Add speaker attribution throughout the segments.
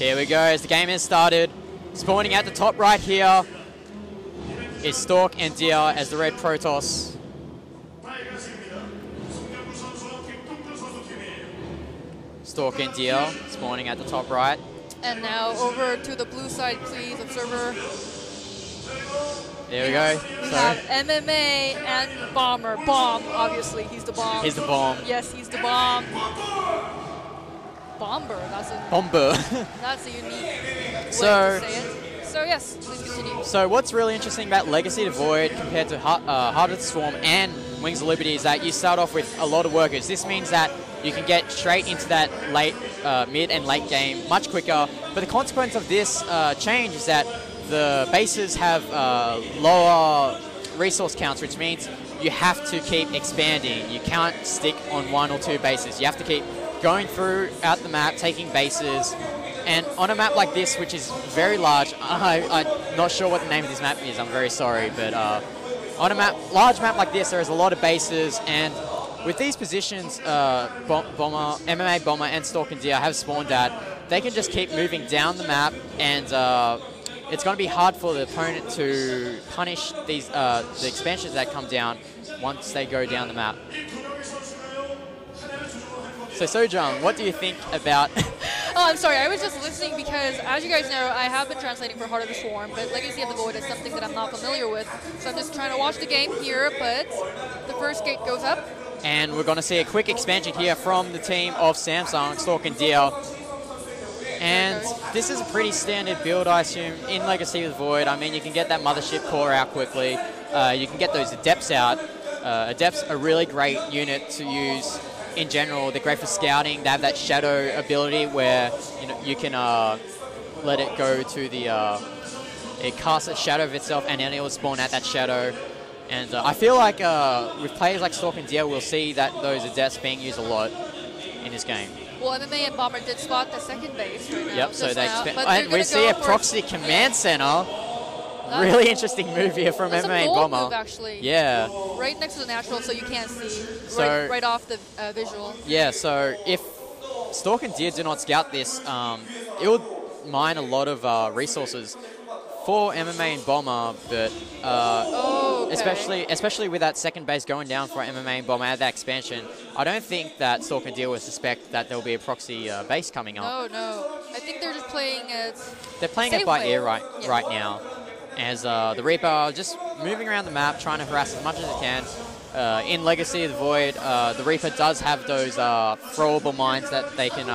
Speaker 1: Here we go, as the game has started. Spawning at the top right here is Stork&Dear as the red Protoss. Stork&Dear spawning at the top right.
Speaker 2: And now over to the blue side, please, observer.
Speaker 1: There we go.
Speaker 2: We have MMA and Bomber. Bomb, obviously, he's the bomb.
Speaker 1: He's the bomb.
Speaker 2: Yes, he's the bomb. Bomber, that's a
Speaker 1: Bomber.
Speaker 2: That's a unique way to say it. So yes, please continue.
Speaker 1: So what's really interesting about Legacy of the Void compared to Heart of the Swarm and Wings of Liberty is that you start off with a lot of workers. This means that you can get straight into that late, mid and late game much quicker. But the consequence of this change is that the bases have lower resource counts, which means you have to keep expanding. You can't stick on 1 or 2 bases. You have to keep going throughout the map, taking bases. And on a map like this, which is very large, I'm not sure what the name of this map is, I'm very sorry, but on a large map like this, there is a lot of bases, and with these positions, MMA&Bomber and Stork&Dear have spawned at, they can just keep moving down the map, and it's going to be hard for the opponent to punish these the expansions that come down once they go down the map. So Sojung, what do you think about...
Speaker 2: Oh, I'm sorry, I was just listening because, as you guys know, I have been translating for Heart of the Swarm, but Legacy of the Void is something that I'm not familiar with. So I'm just trying to watch the game here, but the first gate goes up.
Speaker 1: And we're going to see a quick expansion here from the team of Samsung, Stork&Dear. And this is a pretty standard build, I assume, in Legacy of the Void. I mean, you can get that Mothership core out quickly. You can get those Adepts out. Adepts are a really great unit to use in general. They're great for scouting. They have that shadow ability where you can let it go to the... it casts a shadow of itself and then it will spawn at that shadow. And I feel like with players like Stork&Dear, we'll see that those Adepts being used a lot in this game.
Speaker 2: Well, MMA&Bomber did spot the second base right now.
Speaker 1: Yep, so they and we see a proxy command center. Really interesting move here from MMA&Bomber.
Speaker 2: Move, actually.
Speaker 1: Yeah.
Speaker 2: Right next to the natural, so you can't see.
Speaker 1: So,
Speaker 2: right off the visual.
Speaker 1: Yeah, so if Stork&Dear do not scout this, it would mine a lot of resources for MMA&Bomber, but especially with that second base going down for MMA&Bomber at that expansion, I don't think that Stork&Dear will suspect that there will be a proxy base coming up.
Speaker 2: No. I think they're just playing it.
Speaker 1: They're playing it by ear right now, as the Reaper just moving around the map, trying to harass as much as it can. In Legacy of the Void, the Reaper does have those throwable mines that they can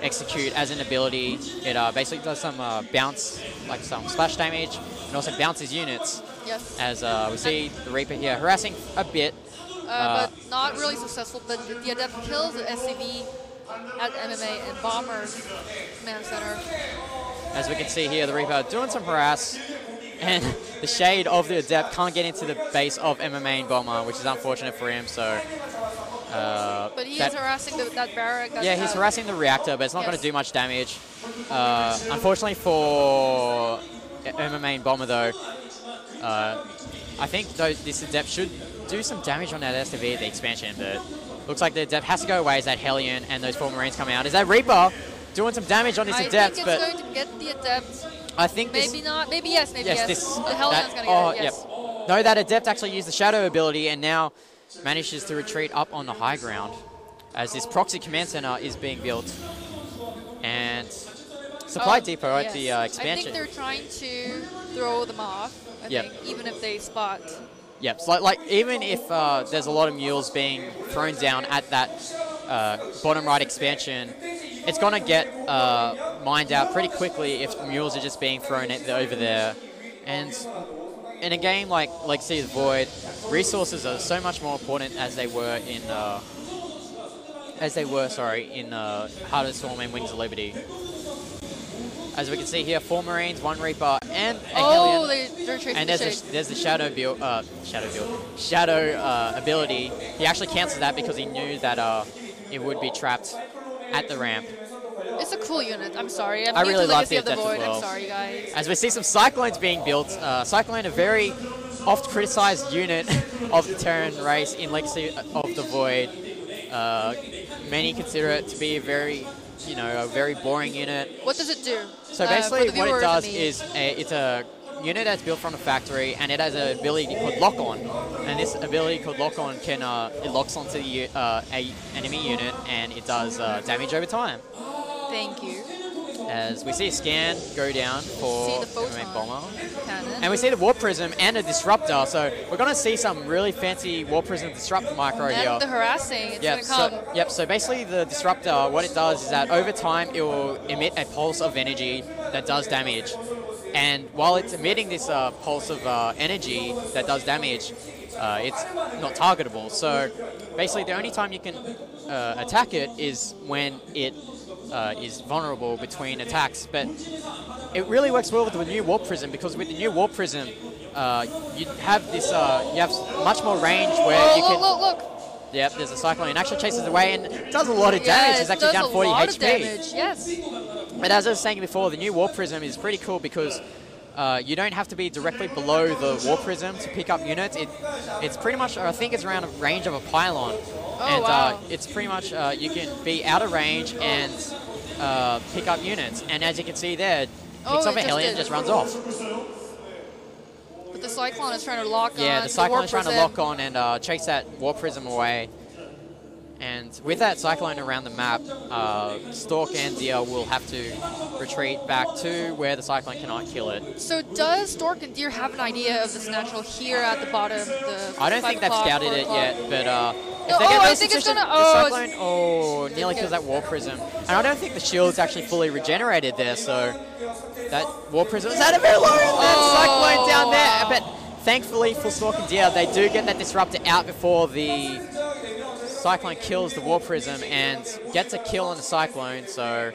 Speaker 1: execute as an ability. It basically does some bounce, like some splash damage, and also bounces units.
Speaker 2: Yes.
Speaker 1: As we see the Reaper here harassing a bit.
Speaker 2: But not really successful, but the Adept kills the SCV at MMA&Bomber's command center.
Speaker 1: As we can see here, the Reaper doing some harass, and the shade of the Adept can't get into the base of MMA&Bomber, which is unfortunate for him, so...
Speaker 2: but he is harassing that barrack.
Speaker 1: Yeah, he's harassing the reactor, but it's not going to do much damage. Unfortunately for MMA&Bomber, though, I think this Adept should do some damage on that STV at the expansion, but looks like the Adept has to go away as that Hellion and those 4 Marines coming out. Is that Reaper doing some damage on this Adept?
Speaker 2: I think it's going to get the Adept.
Speaker 1: I think
Speaker 2: maybe not. Maybe yes. Maybe yes. The Hellion's going to get it. Yes.
Speaker 1: Yep. No, that Adept actually used the Shadow ability and now manages to retreat up on the high ground as this proxy command center is being built. And supply depot at the expansion.
Speaker 2: I think they're trying to throw them off, I think, even if they spot.
Speaker 1: Yep, so like even if there's a lot of mules being thrown down at that bottom right expansion, it's going to get mined out pretty quickly if mules are just being thrown over there. And in a game like Legacy of the Void, resources are so much more important as they were in Heart of the Storm and Wings of Liberty. As we can see here, 4 Marines, 1 Reaper, and a Hellion.
Speaker 2: They're chasing
Speaker 1: and there's the Shadow ability. He actually cancels that because he knew that it would be trapped at the ramp.
Speaker 2: It's a cool unit. I'm sorry.
Speaker 1: I really love the Adept as well.
Speaker 2: I'm sorry, guys.
Speaker 1: As we see some Cyclones being built. Cyclone, a very oft-criticized unit of the Terran race in Legacy of the Void. Many consider it to be a very you know, a very boring unit.
Speaker 2: What does it do?
Speaker 1: So basically what it does
Speaker 2: and me?
Speaker 1: is it's a unit that's built from a factory, and it has an ability called Lock On. And this ability called Lock On can, it locks onto the a enemy unit, and it does damage over time.
Speaker 2: Thank you.
Speaker 1: As we see a scan go down for MMA&Bomber.
Speaker 2: Cannon.
Speaker 1: And we see the Warp Prism and a Disruptor, so we're going to see some really fancy Warp Prism Disruptor micro
Speaker 2: and
Speaker 1: here.
Speaker 2: The harassing, it's going to come.
Speaker 1: So basically the Disruptor, what it does is that over time it will emit a pulse of energy that does damage. And while it's emitting this pulse of energy that does damage, it's not targetable. So basically the only time you can attack it is when it is vulnerable between attacks. But it really works well with the new Warp Prism, because with the new Warp Prism, you have this, you have much more range where you can...
Speaker 2: Look.
Speaker 1: Yep, there's a Cyclone. It actually chases away and does a lot of damage. It's actually down 40 HP.
Speaker 2: Damage. Yes.
Speaker 1: But as I was saying before, the new Warp Prism is pretty cool because you don't have to be directly below the Warp Prism to pick up units. It's pretty much, I think it's around a range of a pylon. And
Speaker 2: wow.
Speaker 1: It's pretty much, you can be out of range and pick up units. And as you can see there, picks up a heli and just runs off.
Speaker 2: But the Cyclone is trying to lock on.
Speaker 1: Yeah, the Cyclone is trying to lock on and chase that Warp Prism away. And with that Cyclone around the map, Stork&Dear will have to retreat back to where the Cyclone cannot kill it.
Speaker 2: So does Stork&Dear have an idea of this natural here at the bottom?
Speaker 1: I don't think they've scouted it yet, but
Speaker 2: if they get I think it's gonna.
Speaker 1: The Cyclone, nearly kills that Warp Prism. And I don't think the shield's actually fully regenerated there, so that Warp Prism is at a very low, that Cyclone down there. But thankfully for Stork&Dear, they do get that Disruptor out before the Cyclone kills the Warp Prism and gets a kill on the Cyclone, so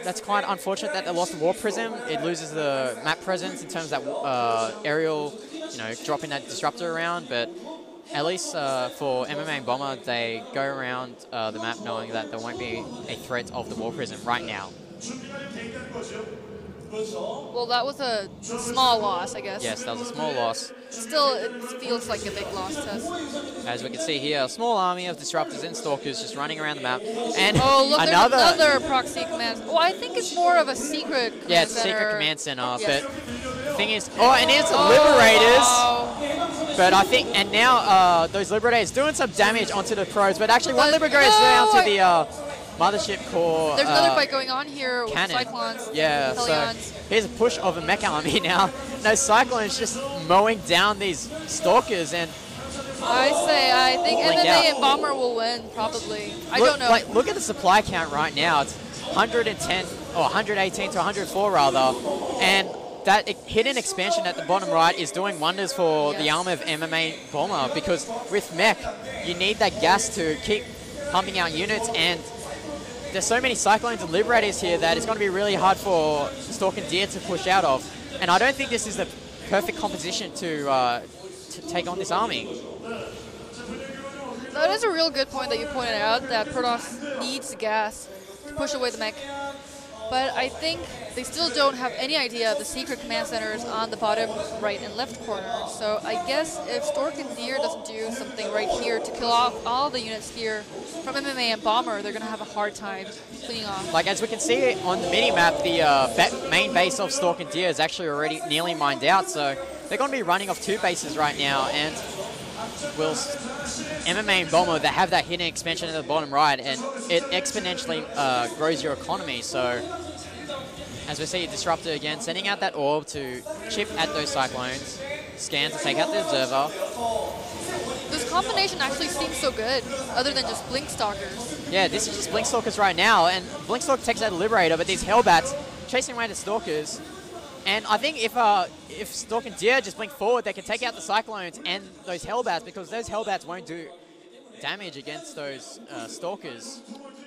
Speaker 1: that's quite unfortunate that they lost the Warp Prism. It loses the map presence in terms of that aerial, you know, dropping that Disruptor around, but at least for MMA&Bomber, they go around the map knowing that there won't be a threat of the Warp Prism right now.
Speaker 2: Well, that was a small loss, I guess.
Speaker 1: Yes, that was a small loss.
Speaker 2: Still, it feels like a big loss to us.
Speaker 1: As we can see here, a small army of Disruptors and Stalkers just running around the map. And
Speaker 2: look, another proxy command. Well, I think it's more of a secret command
Speaker 1: Yeah, it's a
Speaker 2: center.
Speaker 1: secret command center,
Speaker 2: Yes.
Speaker 1: but the thing is... Oh, and it's Liberators! But I think... And now those Liberators doing some damage onto the pros, but actually one Liberator is down to the... Mothership core.
Speaker 2: There's another fight going on here with
Speaker 1: cannon.
Speaker 2: Cyclones.
Speaker 1: Yeah,
Speaker 2: Helions.
Speaker 1: so here's a push of a mech army now. No, Cyclones just mowing down these Stalkers, and
Speaker 2: I think MMA&Bomber will win, probably. I don't know.
Speaker 1: Like, look at the supply count right now. It's 110, or 118 to 104 rather, and that hidden expansion at the bottom right is doing wonders for the arm of MMA&Bomber, because with mech, you need that gas to keep pumping out units, and there's so many Cyclones and Liberators here that it's going to be really hard for Stork&Dear to push out of. And I don't think this is the perfect composition to take on this army.
Speaker 2: That is a real good point that you pointed out, that Protoss needs gas to push away the mech. But I think they still don't have any idea of the secret command centers on the bottom right and left corner. So I guess if Stork&Dear doesn't do something right here to kill off all the units here from MMA&Bomber, they're going to have a hard time cleaning off.
Speaker 1: Like, as we can see on the mini-map, the main base of Stork&Dear is actually already nearly mined out, so they're going to be running off 2 bases right now, and whilst MMA&Bomber, they have that hidden expansion at the bottom right, and it exponentially grows your economy. So as we see Disruptor again, sending out that orb to chip at those Cyclones, scan to take out the Observer.
Speaker 2: This combination actually seems so good, other than just Blink Stalkers.
Speaker 1: Yeah, this is just Blink Stalkers right now, and Blink Stalker takes out a Liberator, but these Hellbats chasing away the Stalkers. And I think if Stork&Dear just blink forward, they can take out the Cyclones and those Hellbats, because those Hellbats won't do damage against those Stalkers.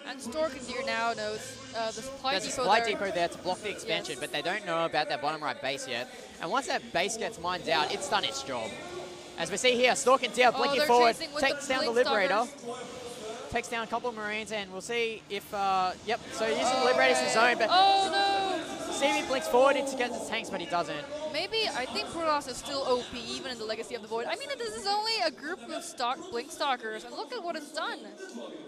Speaker 2: And Stork&Dear now knows the supply
Speaker 1: There's
Speaker 2: depot
Speaker 1: a supply depot there to block the expansion, but they don't know about that bottom right base yet. And once that base gets mined out, it's done its job. As we see here, Stork&Dear blinking forward, takes down the Liberator. Takes down a couple of Marines, and we'll see if, yep, so using the Liberators in zone, but See if he blinks forward to get the tanks, but he doesn't.
Speaker 2: Maybe, I think Protoss is still OP even in the Legacy of the Void. I mean, this is only a group of Blink Stalkers, and look at what it's done.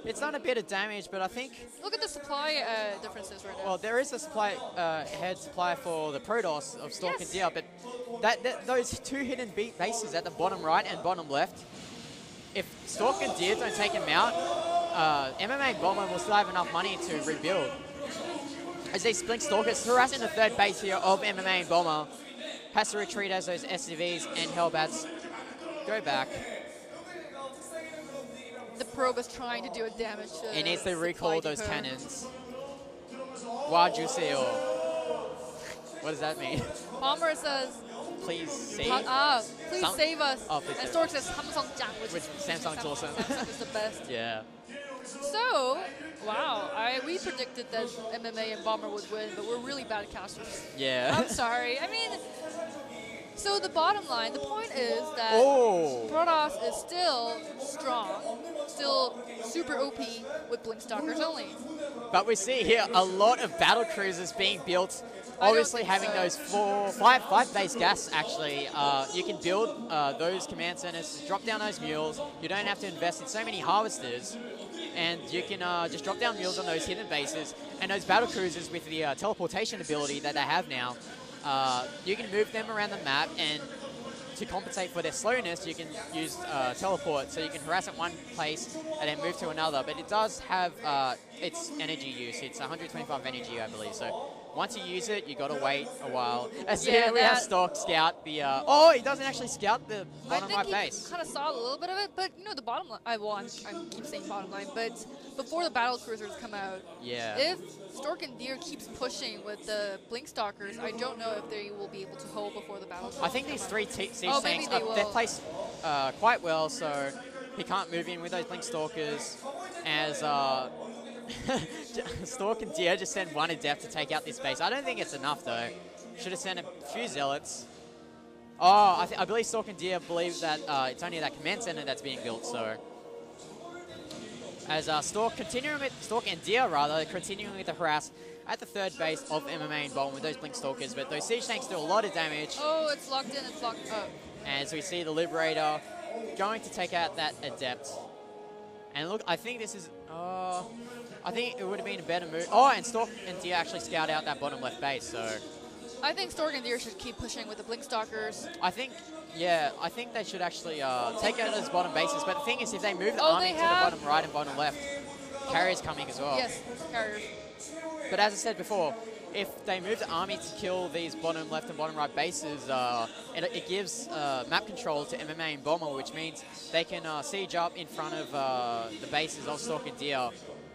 Speaker 1: It's done a bit of damage, but I think...
Speaker 2: Look at the supply differences right now.
Speaker 1: Well, there is a head supply for the Protoss of Stork&Dear, but those two hidden bases at the bottom right and bottom left, if Stork&Dear don't take him out, MMA&Bomber will still have enough money to rebuild. As these Blink Stalkers harassing the third base here of MMA&Bomber, has to retreat as those SCVs and Hellbats go back.
Speaker 2: The probe is trying to do a damage to
Speaker 1: It needs to recall those cannons. Wajuseo. What does that mean?
Speaker 2: Bomber says,
Speaker 1: please save.
Speaker 2: Please save us.
Speaker 1: Oh, please
Speaker 2: and
Speaker 1: save
Speaker 2: Stork says Samsung-jang, which
Speaker 1: Samsung's awesome.
Speaker 2: Samsung is the best.
Speaker 1: Yeah.
Speaker 2: So, wow, we predicted that MMA&Bomber would win, but we're really bad casters.
Speaker 1: Yeah.
Speaker 2: I'm sorry. I mean, so the bottom line, the point is that Protoss is still strong, still super OP with Blink Stalkers only.
Speaker 1: But we see here a lot of battle cruisers being built. Obviously, having those five base gas, actually, you can build those command centers, drop down those mules. You don't have to invest in so many harvesters. And you can just drop down mules on those hidden bases. And those battle cruisers with the teleportation ability that they have now, you can move them around the map, and to compensate for their slowness, you can use teleport, so you can harass at one place and then move to another. But it does have its energy use. It's 125 energy, I believe. So once you use it, you got to wait a while. As here we have Stork scout the... oh, he doesn't actually scout the bottom right base.
Speaker 2: I kind of saw a little bit of it, but you know, the bottom line... I keep saying bottom line, but before the battle cruisers come out, if Stork&Dear keeps pushing with the Blink Stalkers, I don't know if they will be able to hold before the battle cruisers.
Speaker 1: I think these three siege tanks, they're placed quite well, so he can't move in with those Blink Stalkers. As Stork&Dear just sent one Adept to take out this base. I don't think it's enough, though. Should have sent a few Zealots. Oh, I believe Stork&Dear believes that it's only that command center that's being built, so... As Stork&Dear continuing with the harass at the third base of MMA&Bomber with those Blink Stalkers, but those siege tanks do a lot of damage.
Speaker 2: Oh, it's locked in, it's locked up.
Speaker 1: As we see the Liberator going to take out that Adept. And look, I think this is... I think it would have been a better move. Oh, and Stork&Dear actually scout out that bottom left base, so...
Speaker 2: I think Stork&Dear should keep pushing with the Blink Stalkers.
Speaker 1: I think they should actually take out those bottom bases. But the thing is, if they move the army to the bottom right and bottom left, carriers coming as well.
Speaker 2: Yes, carriers.
Speaker 1: But as I said before, if they move the army to kill these bottom left and bottom right bases, it gives map control to MMA&Bomber, which means they can siege up in front of the bases of Stork&Dear.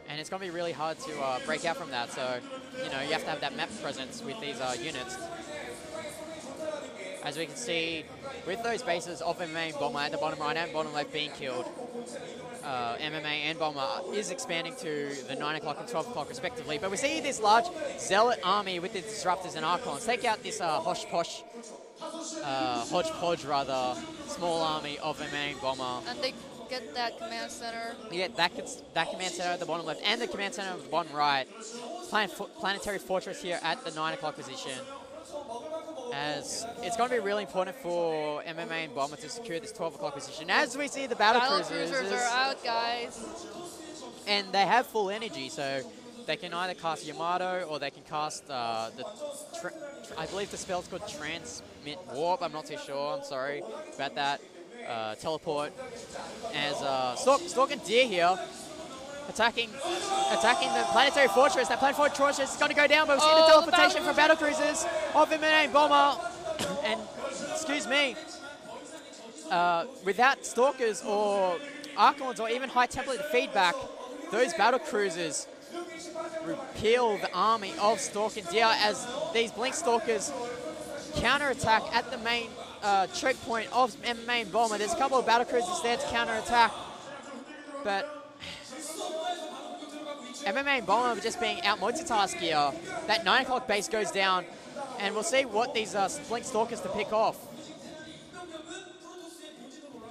Speaker 1: And it's going to be really hard to break out from that. So, you know, you have to have that map presence with these units. As we can see, with those bases of MMA&Bomber at the bottom right and bottom left being killed, MMA&Bomber is expanding to the 9 o'clock and 12 o'clock respectively. But we see this large Zealot army with the Disruptors and Archons take out this hodgepodge small army of MMA&Bomber.
Speaker 2: And they get that command center.
Speaker 1: Yeah, that command center at the bottom left and the command center at the bottom right. Planetary Fortress here at the 9 o'clock position. As it's going to be really important for MMA&Bomber to secure this 12 o'clock position. As we see the battle cruisers
Speaker 2: are out, guys.
Speaker 1: And they have full energy, so they can either cast Yamato or they can cast I believe the spell's called Transmit Warp. I'm not too sure. I'm sorry about that. Teleport. As Stork&Dear here attacking the Planetary Fortress. That Planetary Fortress is going to go down, but we see the teleportation from battle cruisers of MMA&Bomber. And, excuse me, without Stalkers or Archons or even High Templar to feedback, those battle cruisers repeal the army of Stork&Dear as these Blink Stalkers counter-attack at the main choke point of MMA&Bomber. There's a couple of battle cruisers there to counter-attack, but MMA&Bomber are just being out multitasked here. That 9 o'clock base goes down, and we'll see what these Blink Stalkers to pick off.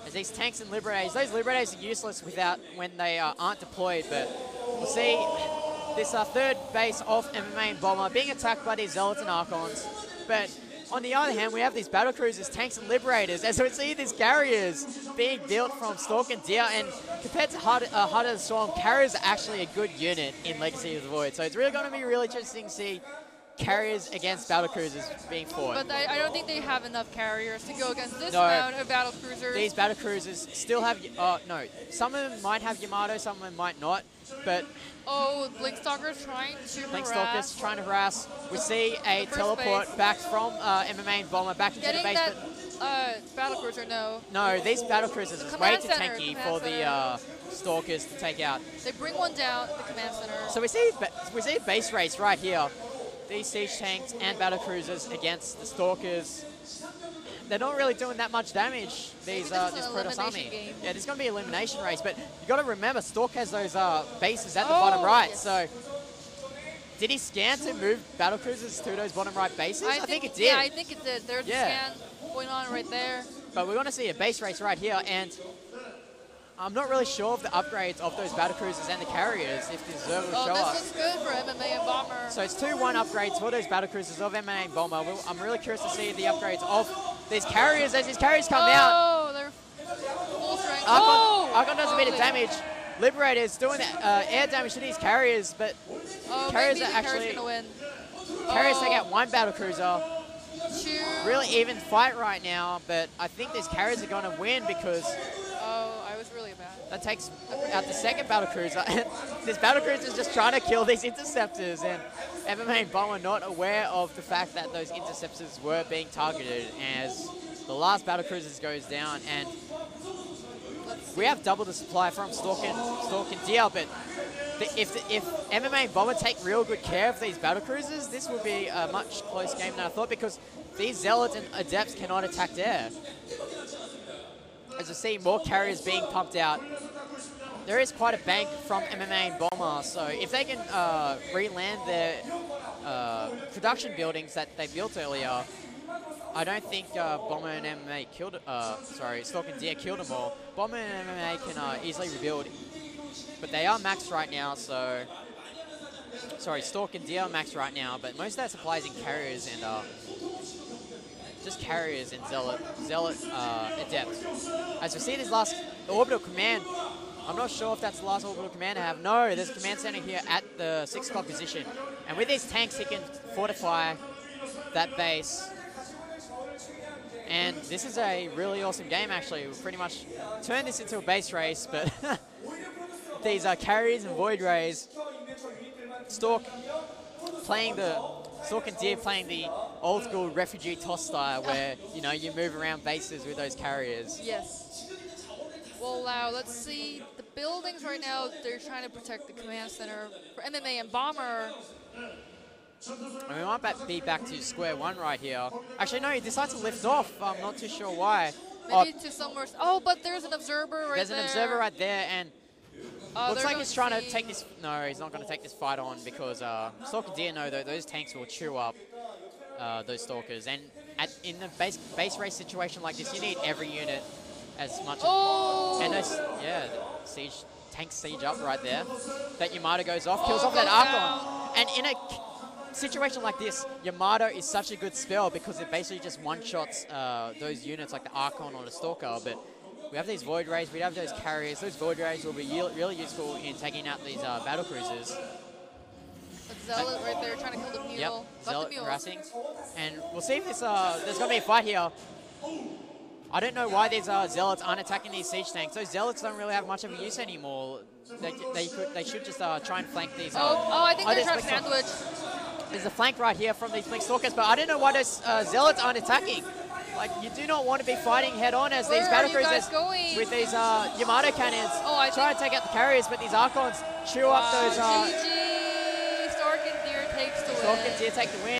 Speaker 1: As these tanks and Liberators, those Liberators are useless when they aren't deployed, but we'll see. this third base of MMA&Bomber being attacked by these Zealots and Archons. But on the other hand, we have these battle cruisers, tanks, and liberators. As we see these carriers being built from Stork&Dear, and compared to Heart of the Storm, carriers are actually a good unit in Legacy of the Void. So it's really going to be really interesting to see carriers against battle cruisers being fought.
Speaker 2: But I don't think they have enough carriers to go against this amount of battle cruisers.
Speaker 1: These battle cruisers still have, no, some of them might have Yamato, some of them might not, but...
Speaker 2: Oh, Blinkstalker's trying to
Speaker 1: Blinkstalker's trying to harass. We see a teleport
Speaker 2: base.
Speaker 1: back from MMA&Bomber back into the base.
Speaker 2: That battle cruiser, no.
Speaker 1: No, these battle cruisers is way too
Speaker 2: center,
Speaker 1: tanky for the Stalkers to take out.
Speaker 2: They bring one down at the command center.
Speaker 1: So we see a base race right here. These siege tanks and battle cruisers against the Stalkers. They're not really doing that much damage, this Protoss army.
Speaker 2: Game.
Speaker 1: Yeah, this is going to be an elimination race, but you got to remember, Stork has those bases at the bottom right,
Speaker 2: yes.
Speaker 1: so... Did he scan to move battle cruisers to those bottom right bases? I think it did.
Speaker 2: Yeah, I think it did. There's a scan going on right there.
Speaker 1: But we're going to see a base race right here, and I'm not really sure of the upgrades of those battle cruisers and the carriers if the observer will show us.
Speaker 2: This looks good for MMA&Bomber.
Speaker 1: So it's 2-1 upgrades for those battle cruisers of MMA&Bomber. I'm really curious to see the upgrades of these carriers as these carriers come down.
Speaker 2: Oh, they're full strength.
Speaker 1: Archon does a bit of damage. Liberators doing air damage to these carriers, but carriers are actually
Speaker 2: gonna win.
Speaker 1: Carriers take out one battle cruiser.
Speaker 2: Two.
Speaker 1: Really even fight right now, but I think these carriers are going to win because
Speaker 2: I was really bad.
Speaker 1: that takes out the second battle cruiser. And this battle cruiser is just trying to kill these interceptors, and MMA&Bomber not aware of the fact that those interceptors were being targeted as the last battle cruiser goes down. And we have double the supply from Stork&Dear, but if MMA&Bomber take real good care of these battle cruisers, this will be a much close game than I thought, because these Zealots and Adepts cannot attack air. As you see, more carriers being pumped out. There is quite a bank from MMA&Bomber, so if they can re-land their production buildings that they built earlier, I don't think Bomber and MMA killed, Stork&Dear killed them all. Bomber and MMA can easily rebuild, but they are maxed right now, so... Sorry, Stork&Dear are maxed right now, but most of that supplies in carriers and just carriers and Zealot Adept. As we see this last orbital command, I'm not sure if that's the last orbital command I have. No, there's a command center here at the 6 o'clock position. And with these tanks, he can fortify that base. And this is a really awesome game, actually. We've pretty much turned this into a base race, but these are carriers and void rays. Stork&Dear playing the old school refugee toss style where, you know, you move around bases with those carriers.
Speaker 2: Yes. Well, now let's see the buildings right now. They're trying to protect the command center for MMA&Bomber.
Speaker 1: And we might be back to square one right here. Actually, no, he decides to lift off. I'm not too sure why.
Speaker 2: Maybe to somewhere. Oh, but there's an observer right there.
Speaker 1: There's an observer right there, and looks like he's trying to take this. No, he's not going to take this fight on because Stork&Dear know that those tanks will chew up those Stalkers. And in the base race situation like this, you need every unit as much. And those, tanks siege up right there. That Yamato goes off, kills off that Archon. And in a situation like this, Yamato is such a good spell because it basically just one-shots those units like the Archon or the Stalker. But we have these Void Rays, we have those carriers. Those Void Rays will be really useful in taking out these battle cruisers.
Speaker 2: Zealot right there trying to kill the mule.
Speaker 1: Yep,
Speaker 2: Got
Speaker 1: Zealot
Speaker 2: the mule.
Speaker 1: harassing. And we'll see if this, there's going to be a fight here. I don't know why these Zealots aren't attacking these siege tanks. Those Zealots don't really have much of a use anymore. They should just try and flank these.
Speaker 2: I think they're trying to sandwich.
Speaker 1: There's a flank right here from these Blinkstalkers, but I don't know why those Zealots aren't attacking. Like, you do not want to be fighting head-on as these battle cruisers with these Yamato cannons try to take out the carriers, but these Archons chew up those...
Speaker 2: GG! Stork&Dear takes the win.
Speaker 1: Stork&Dear take the win.